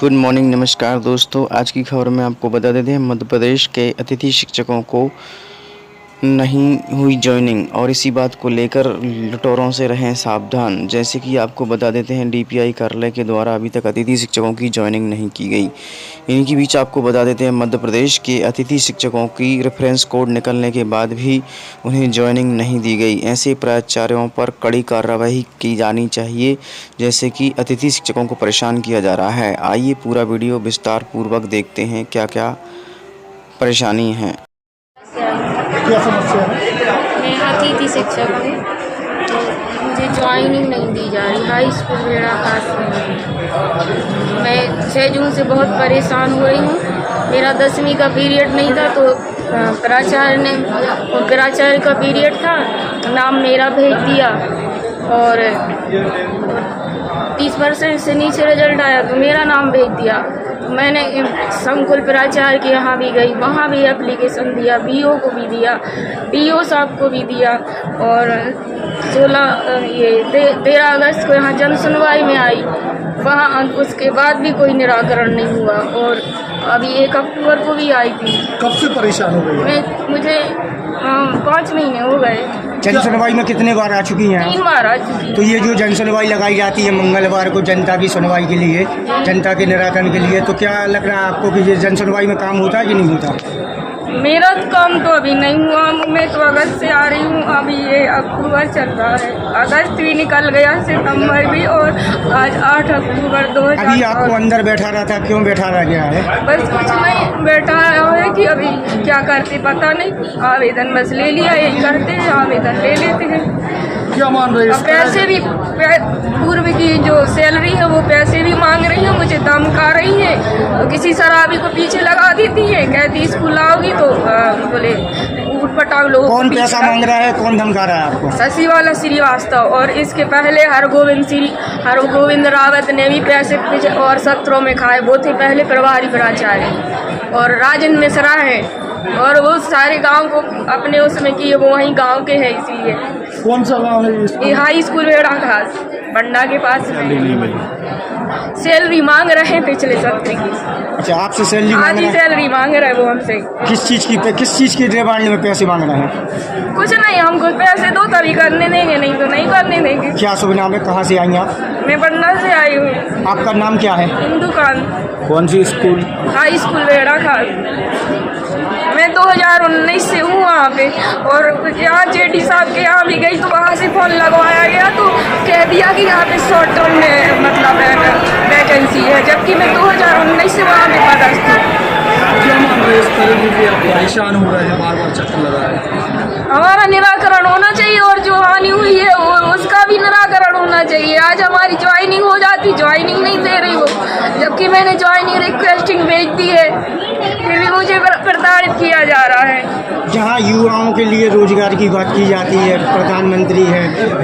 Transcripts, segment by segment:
Good morning, नमस्कार दोस्तों। आज की खबर में आपको बता देते हैं मध्य प्रदेश के अतिथि शिक्षकों को नहीं हुई ज्वाइनिंग और इसी बात को लेकर लुटेरों से रहें सावधान। जैसे कि आपको बता देते हैं डीपीआई कार्यालय के द्वारा अभी तक अतिथि शिक्षकों की ज्वाइनिंग नहीं की गई। इन्हीं के बीच आपको बता देते हैं मध्य प्रदेश के अतिथि शिक्षकों की रेफरेंस कोड निकलने के बाद भी उन्हें ज्वाइनिंग नहीं दी गई। ऐसे प्राचार्यों पर कड़ी कार्रवाई की जानी चाहिए, जैसे कि अतिथि शिक्षकों को परेशान किया जा रहा है। आइए पूरा वीडियो विस्तार पूर्वक देखते हैं क्या क्या परेशानी है। क्या समस्या है? मैं अतिथि शिक्षक हूँ, तो मुझे ज्वाइनिंग नहीं दी जा रही। हाई स्कूल बेड़ा खास मैं 6 जून से बहुत परेशान हो रही हूँ। मेरा 10वीं का पीरियड नहीं था, तो प्राचार्य का पीरियड था, नाम मेरा भेज दिया और 30% से नीचे रिजल्ट आया तो मेरा नाम भेज दिया। मैंने संकुल प्राचार्य के यहाँ भी गई, वहाँ भी एप्लीकेशन दिया, बीओ को भी दिया, बीओ साहब को भी दिया और 13 अगस्त को यहाँ जन सुनवाई में आई, वहाँ उसके बाद भी कोई निराकरण नहीं हुआ और अभी 1 अक्टूबर को भी आई थी। कब से परेशान हो गई? मुझे 5 महीने हो गए। जन सुनवाई में कितने बार आ चुकी हैं? 3 बार आ चुकी। तो ये जो जन सुनवाई लगाई जाती है मंगलवार को जनता की सुनवाई के लिए, जनता के निराकरण के लिए, तो क्या लग रहा है आपको कि ये जन सुनवाई में काम होता है कि नहीं होता? मेरा काम तो अभी नहीं हुआ। मैं तो अगस्त से आ रही हूँ, अभी ये अक्टूबर चल रहा है। अगस्त भी निकल गया, सितंबर भी, और आज 8 अक्टूबर 2000। अभी आपको अंदर बैठा रहा था, क्यों बैठा रह गया है? बस कुछ नहीं, बैठा है कि अभी क्या करते पता नहीं। आवेदन बस ले लिया, यही करते हैं, आवेदन ले लेते हैं। क्या मान रहे हैं? पैसे भी पूर्व की जो सैलरी है वो पैसे भी मांग रही है, मुझे धमका रही है। तो किसी शराबी को पीछे लगा देती है, कहती स्कूल आओगी तो बोले उठ पटांग लोग। कौन पैसा मांग रहा है, कौन धमका रहा है आपको? शशिवाला श्रीवास्तव, और इसके पहले हरगोविंद रावत ने भी पैसे और सत्रों में खाए। वो थे पहले प्रभारी प्राचार्य, और राजेंद्र मिश्रा है, और वो सारे गांव को अपने उसमें किए, वो वहीं गांव के हैं। इसलिए कौन सा गाँव है ये? हाई स्कूल बेड़ा खास बंडा के पास में। सैलरी मांग रहे हैं पिछले सत्र की। अच्छा, आपसे सैलरी मांग आज रहे ही हैं? सैलरी मांग रहे हैं वो हमसे। किस चीज़ की डिमांड में पैसे मांग रहे हैं? कुछ नहीं, हमको पैसे दो तभी करने देंगे, नहीं तो नहीं करने देंगे। क्या शुभ नाम है, कहाँ से आई आप? मैं पटना से आई हूँ। आपका नाम क्या है? हिंदुकान। कौन सी स्कूल? हाई स्कूल बेड़ा खास। मैं 2019 से हूँ वहाँ पे, और यहाँ जेडी साहब के यहाँ भी गई तो वहाँ से फोन लगवाया गया, तो कह दिया कि यहाँ पे शॉर्ट टर्म में मतलब वैकेंसी है, जबकि मैं 2019 से वहाँ पे पदस्थ हूँ। क्या मान रहे हैं? इस तरह की आप परेशान हो रहे हैं, बार-बार चक्कर लगा रहे हैं। हमारा निराकरण होना चाहिए, और जो हानि हुई है उसका भी निराकरण होना चाहिए। आज हमारी ज्वाइनिंग हो जाती, ज्वाइनिंग नहीं दे रही वो, जबकि मैंने ज्वाइनिंग रिक्वेस्टिंग भेज दी है, फिर भी मुझे प्रताड़ित किया जा रहा है। जहाँ युवाओं के लिए रोजगार की बात की जाती है, प्रधानमंत्री है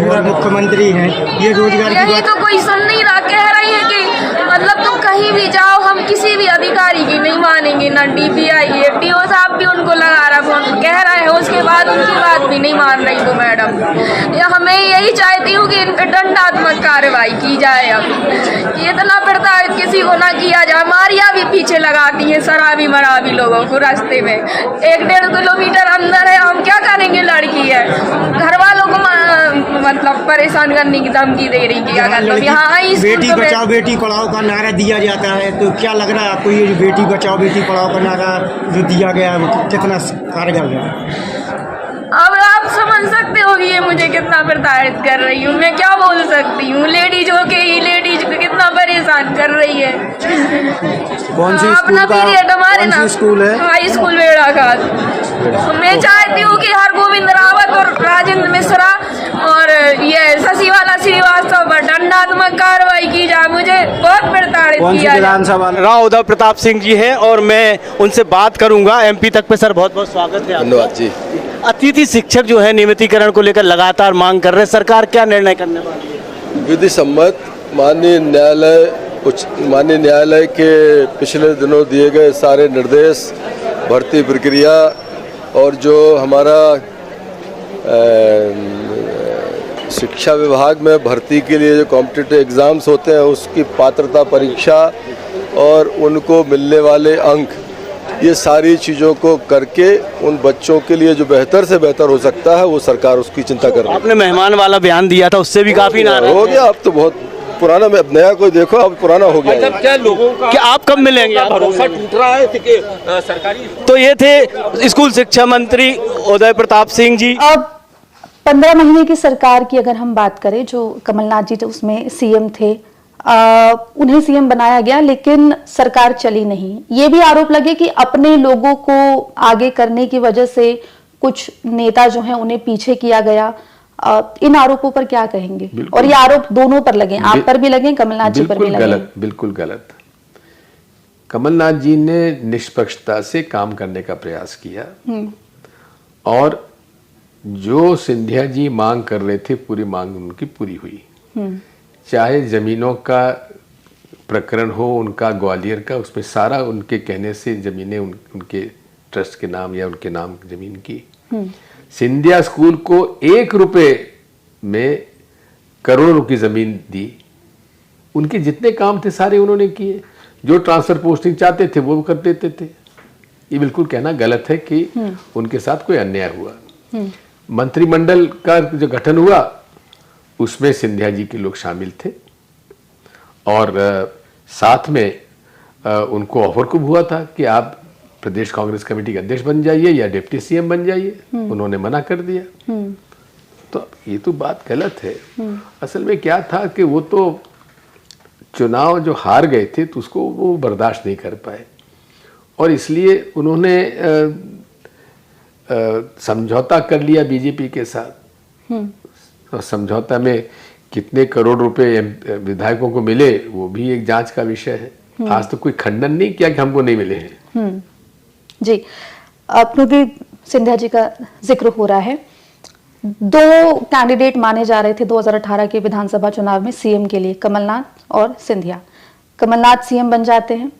और मुख्यमंत्री हैं, ये रोजगार की यही बात तो कोई सुन नहीं रहा। कह रही है कि मतलब तुम कहीं भी जाओ, हम किसी भी अधिकारी की नहीं मानेंगे, ना डीपीआई है, डीओ साहब भी उनको लगा रहा फोन, कह रहे हैं, उसके बाद उनकी बात भी नहीं मान रही वो मैडम। मैं यही चाहती हूँ कि इन पर दंडात्मक कार्रवाई की जाए। अब इतना प्रताड़ित किसी को ना किया जाए। मारिया भी पीछे लगाती है शराबी मराबी लोगों को रास्ते में। 1-1.5 किलोमीटर अंदर है, हम क्या करेंगे? लड़की है, घर वालों को मतलब परेशान करने की धमकी दे रही कि अगर यहाँ बेटी बचाओ बेटी पढ़ाओ का नारा दिया जाता है, तो क्या लग रहा है आपको ये बेटी बचाओ बेटी पढ़ाओ का नारा जो दिया गया है वो कितना कारगर है? अब आप समझ सकते हो कि ये मुझे कितना प्रताड़ित कर रही हूँ। मैं क्या बोल सकती हूँ? लेडीज हो के ही लेडीज को कितना परेशान कर रही है। कौन सी अपना पीरियड हमारे ना स्कूल है? हाई स्कूल बेड़ा खास। मैं चाहती हूँ कि हरगोविंद रावत और राजेंद्र मिश्रा और ये शशिवाला श्रीवास्तव पर दंडात्मक कार्रवाई की जाए। मुझे बहुत प्रताड़ित किया जाए। राव उद्धव प्रताप सिंह जी हैं और मैं उनसे बात करूंगा। एमपी तक पे सर बहुत बहुत स्वागत है। धन्यवाद जी। अतिथि शिक्षक जो है नियमितीकरण को लेकर लगातार मांग कर रहे हैं, सरकार क्या निर्णय करने वाली है? विधि सम्मत माननीय न्यायालय के पिछले दिनों दिए गए सारे निर्देश, भर्ती प्रक्रिया और जो हमारा शिक्षा विभाग में भर्ती के लिए जो कॉम्पिटिटिव एग्ज़ाम्स होते हैं उसकी पात्रता परीक्षा और उनको मिलने वाले अंक, ये सारी चीज़ों को करके उन बच्चों के लिए जो बेहतर से बेहतर हो सकता है वो सरकार उसकी चिंता कर रही है। आपने मेहमान वाला बयान दिया था, उससे भी काफी नाराज हो गया। अब तो बहुत पुराना, में अब नया कोई देखो, अब पुराना हो गया है। क्या लोगों का क्या आप कब मिलेंगे? भरोसा टूट रहा है कि सरकारी। तो ये थे स्कूल शिक्षा मंत्री उदय प्रताप सिंह जी। अब 15 महीने की सरकार की अगर हम बात करें, जो कमलनाथ जी तो उसमें सीएम थे, उन्हें सीएम बनाया गया लेकिन सरकार चली नहीं। ये भी आरोप लगे कि अपने लोगों को आगे करने की वजह से कुछ नेता जो हैं उन्हें पीछे किया गया। इन आरोपों पर क्या कहेंगे? और ये आरोप दोनों पर लगे, आप पर भी लगे, कमलनाथ जी पर भी लगे। बिल्कुल गलत। कमलनाथ जी ने निष्पक्षता से काम करने का प्रयास किया और जो सिंधिया जी मांग कर रहे थे, पूरी मांग उनकी पूरी हुई। चाहे जमीनों का प्रकरण हो, उनका ग्वालियर का, उसमें सारा उनके कहने से जमीनें उनके ट्रस्ट के नाम या उनके नाम जमीन की। सिंधिया स्कूल को 1 रुपए में करोड़ों की जमीन दी। उनके जितने काम थे सारे उन्होंने किए। जो ट्रांसफर पोस्टिंग चाहते थे वो कर देते थे। ये बिल्कुल कहना गलत है कि उनके साथ कोई अन्याय हुआ। मंत्रिमंडल का जो गठन हुआ उसमें सिंधिया जी के लोग शामिल थे और साथ में उनको ऑफर खूब हुआ था कि आप प्रदेश कांग्रेस कमेटी के अध्यक्ष बन जाइए या डिप्टी सीएम बन जाइए। उन्होंने मना कर दिया। तो ये तो बात गलत है। असल में क्या था कि वो तो चुनाव जो हार गए थे तो उसको वो बर्दाश्त नहीं कर पाए और इसलिए उन्होंने समझौता कर लिया बीजेपी के साथ। और समझौता में कितने करोड़ रुपए विधायकों को मिले वो भी एक जांच का विषय है। आज तो कोई खंडन नहीं किया कि हमको नहीं मिले हैं। जी, अपने भी सिंधिया जी का जिक्र हो रहा है। 2 कैंडिडेट माने जा रहे थे 2018 के विधानसभा चुनाव में सीएम के लिए, कमलनाथ और सिंधिया। कमलनाथ सीएम बन जाते हैं।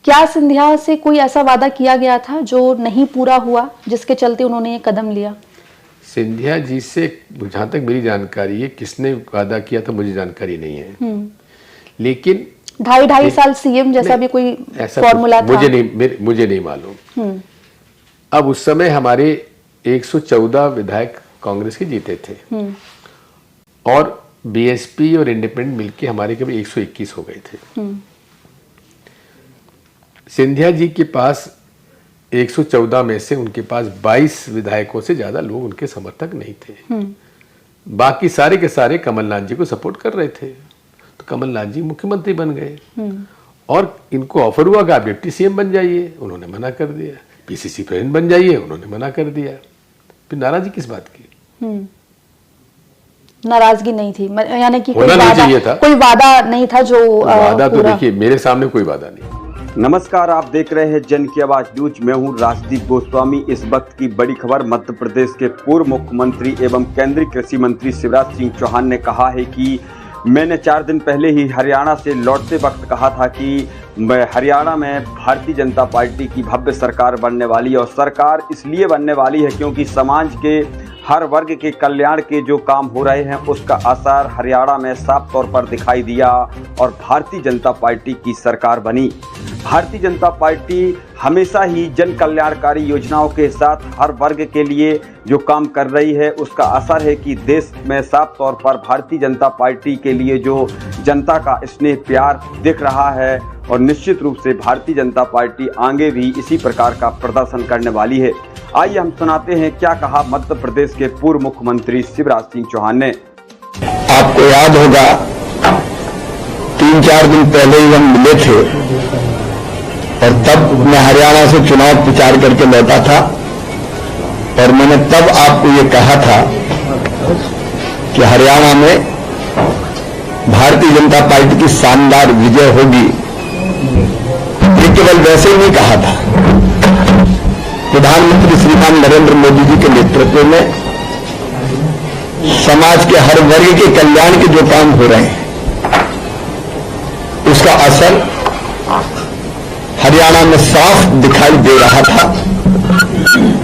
क्या सिंधिया से कोई ऐसा वादा किया गया था जो नहीं पूरा हुआ, जिसके चलते उन्होंने ये कदम लिया? सिंधिया जी से जहां तक मेरी जानकारी है, किसने वादा किया था मुझे जानकारी नहीं है। लेकिन 2.5 साल सीएम जैसा भी कोई फॉर्मूला था? मुझे नहीं मालूम। अब उस समय हमारे 114 विधायक कांग्रेस के जीते थे और बीएसपी और इंडिपेंडेंट मिलके हमारे केवल 121 हो गए थे। सिंधिया जी के पास 114 में से उनके पास 22 विधायकों से ज्यादा लोग उनके समर्थक नहीं थे। बाकी सारे के सारे कमलनाथ जी को सपोर्ट कर रहे थे। तो कमलनाथ जी मुख्यमंत्री बन गए और इनको ऑफर हुआ कि आप डिप्टी सीएम बन जाइए, उन्होंने मना कर दिया। पीसीसी प्रेसिडेंट बन जाइए, उन्होंने मना कर दिया। फिर नाराजगी किस बात की? नाराजगी नहीं थी, यानी कि कोई वादा नहीं था जो वादा तो देखिए मेरे सामने कोई वादा नहीं। नमस्कार, आप देख रहे हैं जन की आवाज न्यूज। मैं हूं राजदीप गोस्वामी। इस वक्त की बड़ी खबर, मध्य प्रदेश के पूर्व मुख्यमंत्री एवं केंद्रीय कृषि मंत्री शिवराज सिंह चौहान ने कहा है कि मैंने 4 दिन पहले ही हरियाणा से लौटते वक्त कहा था कि हरियाणा में भारतीय जनता पार्टी की भव्य सरकार बनने वाली है और सरकार इसलिए बनने वाली है क्योंकि समाज के हर वर्ग के कल्याण के जो काम हो रहे हैं उसका असर हरियाणा में साफ तौर पर दिखाई दिया और भारतीय जनता पार्टी की सरकार बनी। भारतीय जनता पार्टी हमेशा ही जन कल्याणकारी योजनाओं के साथ हर वर्ग के लिए जो काम कर रही है उसका असर है कि देश में साफ तौर पर भारतीय जनता पार्टी के लिए जो जनता का स्नेह प्यार दिख रहा है और निश्चित रूप से भारतीय जनता पार्टी आगे भी इसी प्रकार का प्रदर्शन करने वाली है। आइए हम सुनाते हैं क्या कहा मध्य प्रदेश के पूर्व मुख्यमंत्री शिवराज सिंह चौहान ने। आपको याद होगा 3-4 दिन पहले ही हम मिले थे और तब मैं हरियाणा से चुनाव प्रचार करके लौटा था और मैंने तब आपको ये कहा था कि हरियाणा में भारतीय जनता पार्टी की शानदार विजय होगी। ये केवल वैसे ही नहीं कहा था, प्रधानमंत्री श्रीमान नरेंद्र मोदी जी के नेतृत्व में समाज के हर वर्ग के कल्याण के जो काम हो रहे हैं उसका असर हरियाणा में साफ दिखाई दे रहा था।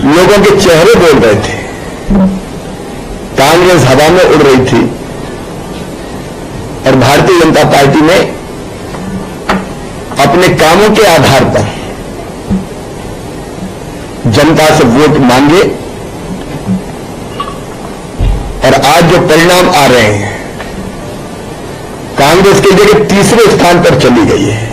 लोगों के चेहरे बोल रहे थे, कांग्रेस हवा में उड़ रही थी और भारतीय जनता पार्टी ने अपने कामों के आधार पर जनता से वोट मांगे और आज जो परिणाम आ रहे हैं, कांग्रेस की जगह तीसरे स्थान पर चली गई है।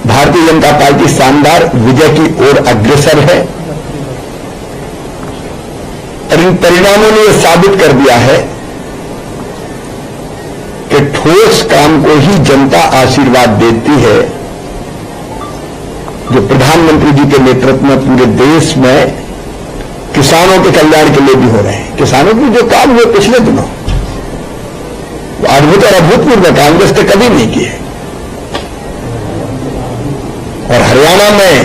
भारतीय जनता पार्टी शानदार विजय की ओर अग्रसर है और इन परिणामों ने यह साबित कर दिया है कि ठोस काम को ही जनता आशीर्वाद देती है, जो प्रधानमंत्री जी के नेतृत्व में पूरे देश में किसानों के कल्याण के लिए भी हो रहे हैं। किसानों के जो काम हुए पिछले दिनों वो अद्भुत और अभूतपूर्व कांग्रेस ने कभी नहीं किए। और हरियाणा में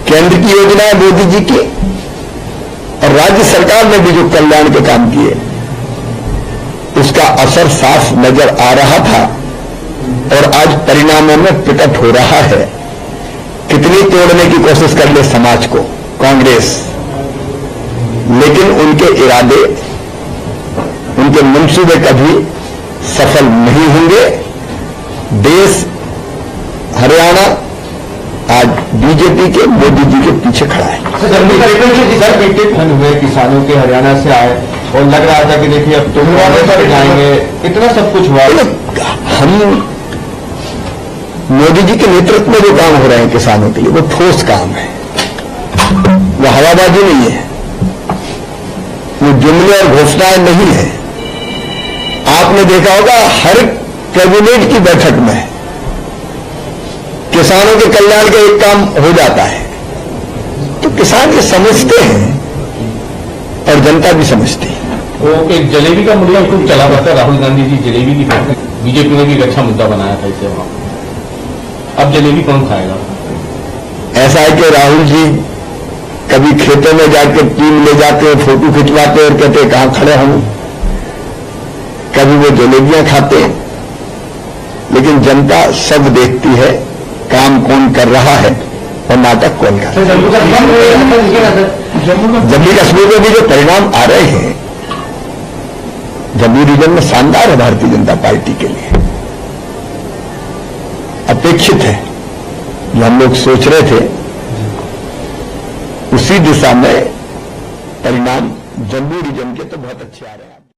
केंद्र की योजनाएं मोदी जी की और राज्य सरकार ने भी जो कल्याण के काम किए, उसका असर साफ नजर आ रहा था और आज परिणामों में प्रकट हो रहा है। कितनी तोड़ने की कोशिश कर ले समाज को कांग्रेस, लेकिन उनके इरादे, उनके मंसूबे कभी सफल नहीं होंगे। देश, हरियाणा आज बीजेपी के, मोदी जी के पीछे खड़ा है। हुए किसानों के हरियाणा से आए और लग रहा था कि देखिए अब तुम जाएंगे, इतना सब कुछ हुआ। हम मोदी जी के नेतृत्व में जो काम हो रहे हैं किसानों के लिए, वो ठोस काम है, वो हवाबाजी नहीं है, वो जुमले और घोषणाएं नहीं है। आपने देखा होगा हर कैबिनेट की बैठक में किसानों के कल्याण का एक काम हो जाता है। तो किसान ये समझते हैं और जनता भी समझती है। वो एक जलेबी का मुद्दा खूब चला हुआ था, राहुल गांधी जी जलेबी की बीजेपी ने भी एक अच्छा मुद्दा बनाया था इसे वहां। अब जलेबी कौन खाएगा? ऐसा है कि राहुल जी कभी खेतों में जाकर टीम ले जाते हैं, फोटो खिंचवाते और कहते हैं कहां खड़े हम। कभी वो जलेबियां खाते हैं, लेकिन जनता सब देखती है काम कौन कर रहा है और नाटक कौन कर रहा है। जम्मू कश्मीर में भी जो परिणाम आ रहे हैं, जम्मू रीजन में शानदार है भारतीय जनता पार्टी के लिए। अपेक्षित है जो हम लोग सोच रहे थे, उसी दिशा में परिणाम जम्मू रीजन के तो बहुत अच्छे आ रहे हैं।